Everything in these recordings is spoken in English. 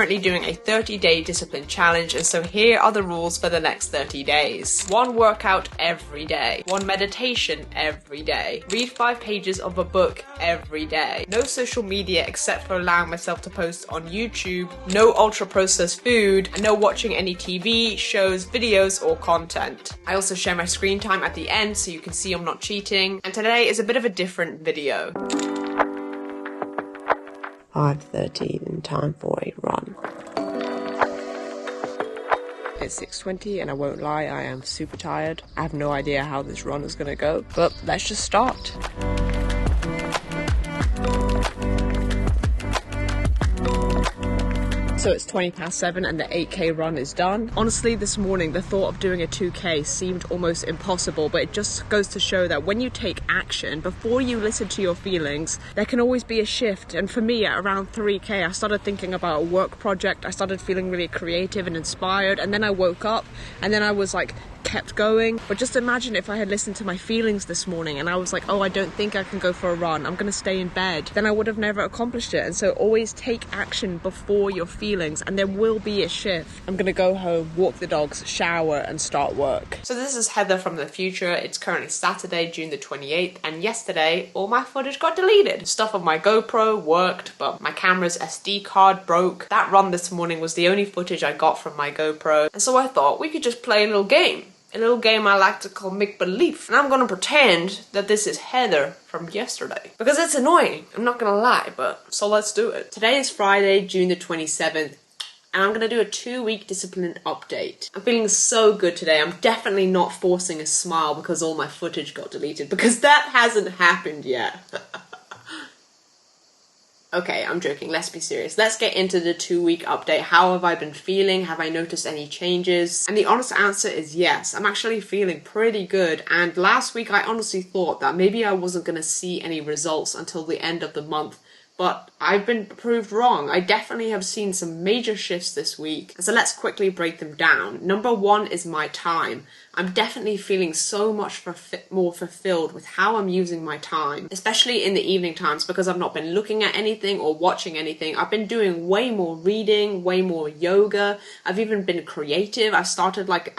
currently doing a 30-day discipline challenge, and so here are the rules for the next 30 days. 1 workout every day. 1 meditation every day. Read 5 pages of a book every day. No social media except for allowing myself to post on YouTube. No ultra-processed food, and no watching any TV, shows, videos, or content. I also share my screen time at the end so you can see I'm not cheating. And today is a bit of a different video. 5:30 and time for a run. It's 6:20 and I won't lie, I am super tired. I have no idea how this run is gonna go, but let's just start. So it's 7:20 and the 8k run is done. Honestly, this morning the thought of doing a 2k seemed almost impossible, but it just goes to show that when you take action, before you listen to your feelings, there can always be a shift. And for me, at around 3k, I started thinking about a work project. I started feeling really creative and inspired, and then I woke up and then I was like, kept going. But just imagine if I had listened to my feelings this morning and I was like, oh, I don't think I can go for a run, I'm gonna stay in bed, then I would have never accomplished it. And so always take action before your feelings and there will be a shift. I'm gonna go home, walk the dogs, shower and start work. So this is Heather from the future. It's currently Saturday, June the 28th, and yesterday all my footage got deleted. Stuff on my GoPro worked, but my camera's SD card broke. That run this morning was the only footage I got from my GoPro, and so I thought we could just play a little game. A little game I like to call make-believe. And I'm gonna pretend that this is Heather from yesterday. Because it's annoying, I'm not gonna lie, but so let's do it. Today is Friday, June the 27th, and I'm gonna do a 2-week discipline update. I'm feeling so good today. I'm definitely not forcing a smile because all my footage got deleted, because that hasn't happened yet. Okay, I'm joking, let's be serious. Let's get into the 2-week update. How have I been feeling? Have I noticed any changes? And the honest answer is yes. I'm actually feeling pretty good. And last week I honestly thought that maybe I wasn't gonna see any results until the end of the month. But I've been proved wrong. I definitely have seen some major shifts this week. So let's quickly break them down. Number 1 is my time. I'm definitely feeling so much more fulfilled with how I'm using my time, especially in the evening times, because I've not been looking at anything or watching anything. I've been doing way more reading, way more yoga. I've even been creative. I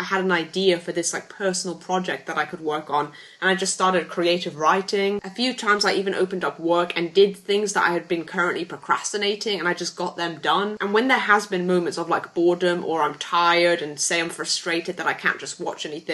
had an idea for this personal project that I could work on, and I just started creative writing. A few times I even opened up work and did things that I had been currently procrastinating, and I just got them done. And when there has been moments of boredom, or I'm tired and say I'm frustrated that I can't just watch anything,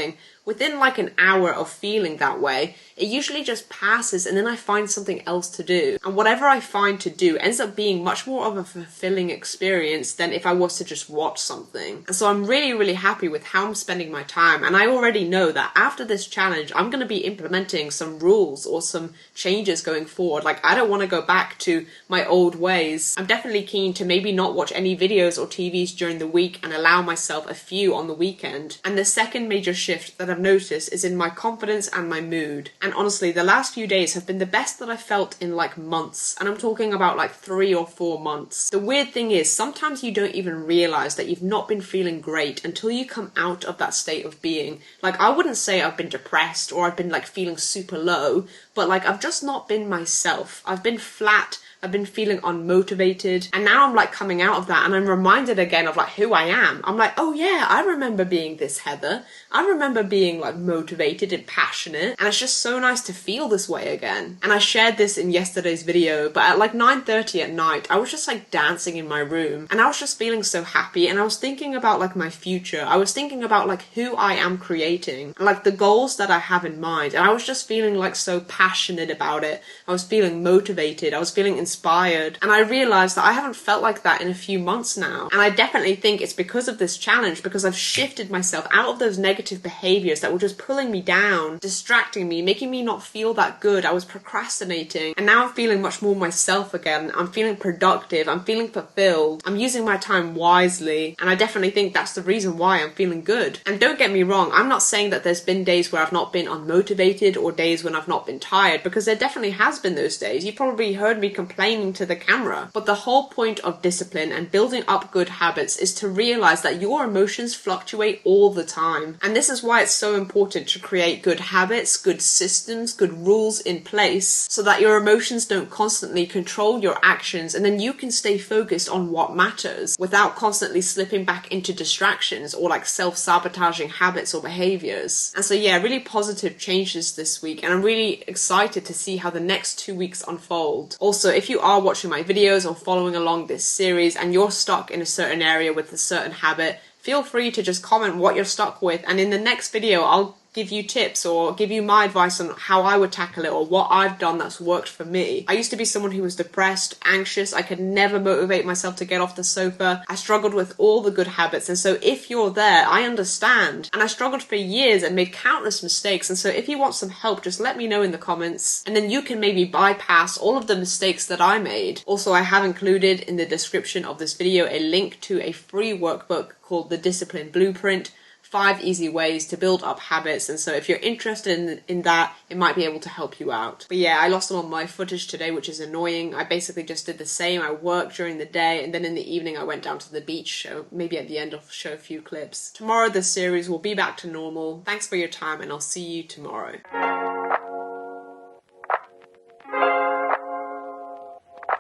within an hour of feeling that way, it usually just passes and then I find something else to do. And whatever I find to do ends up being much more of a fulfilling experience than if I was to just watch something. And so I'm really, really happy with how I'm spending my time. And I already know that after this challenge, I'm going to be implementing some rules or some changes going forward. I don't want to go back to my old ways. I'm definitely keen to maybe not watch any videos or TVs during the week and allow myself a few on the weekend. And the second major shift that I've noticed is in my confidence and my mood. And honestly, the last few days have been the best that I've felt in months. And I'm talking about 3 or 4 months. The weird thing is, sometimes you don't even realize that you've not been feeling great until you come out of that state of being. I wouldn't say I've been depressed or I've been feeling super low, but I've just not been myself. I've been flat. I've been feeling unmotivated, and now I'm coming out of that and I'm reminded again of who I am. I'm oh yeah, I remember being this Heather. I remember being motivated and passionate, and it's just so nice to feel this way again. And I shared this in yesterday's video, but at 9:30 at night, I was just dancing in my room, and I was just feeling so happy, and I was thinking about my future. I was thinking about who I am creating, and the goals that I have in mind, and I was just feeling so passionate about it. I was feeling motivated, I was feeling inspired, and I realized that I haven't felt like that in a few months now. And I definitely think it's because of this challenge, because I've shifted myself out of those negative behaviors that were just pulling me down, distracting me, making me not feel that good. I was procrastinating, and now I'm feeling much more myself again. I'm feeling productive, I'm feeling fulfilled, I'm using my time wisely, and I definitely think that's the reason why I'm feeling good. And don't get me wrong, I'm not saying that there's been days where I've not been unmotivated or days when I've not been tired, because there definitely has been those days. You probably heard me complain complaining to the camera. But the whole point of discipline and building up good habits is to realize that your emotions fluctuate all the time. And this is why it's so important to create good habits, good systems, good rules in place so that your emotions don't constantly control your actions, and then you can stay focused on what matters without constantly slipping back into distractions or like self-sabotaging habits or behaviors. And so yeah, really positive changes this week, and I'm really excited to see how the next 2 weeks unfold. Also, if you are watching my videos or following along this series and you're stuck in a certain area with a certain habit, feel free to just comment what you're stuck with, and in the next video I'll give you tips or give you my advice on how I would tackle it or what I've done that's worked for me. I used to be someone who was depressed, anxious, I could never motivate myself to get off the sofa. I struggled with all the good habits, and so if you're there, I understand. And I struggled for years and made countless mistakes, and so if you want some help, just let me know in the comments, and then you can maybe bypass all of the mistakes that I made. Also, I have included in the description of this video a link to a free workbook called The Discipline Blueprint, 5 easy ways to build up habits, and so if you're interested in that, it might be able to help you out. But yeah, I lost some of my footage today, which is annoying. I basically just did the same. I worked during the day, and then in the evening I went down to the beach, so maybe at the end I'll show a few clips. Tomorrow the series will be back to normal. Thanks for your time, and I'll see you tomorrow.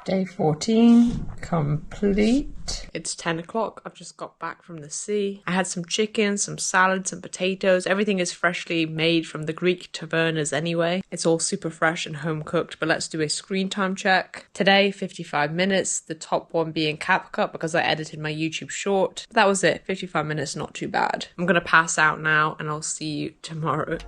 Day 14 complete. It's 10 o'clock. I've just got back from the sea. I had some chicken, some salad, some potatoes. Everything is freshly made from the Greek tavernas anyway. It's all super fresh and home cooked, but let's do a screen time check. Today, 55 minutes, the top one being CapCut because I edited my YouTube short. But that was it, 55 minutes, not too bad. I'm gonna pass out now and I'll see you tomorrow.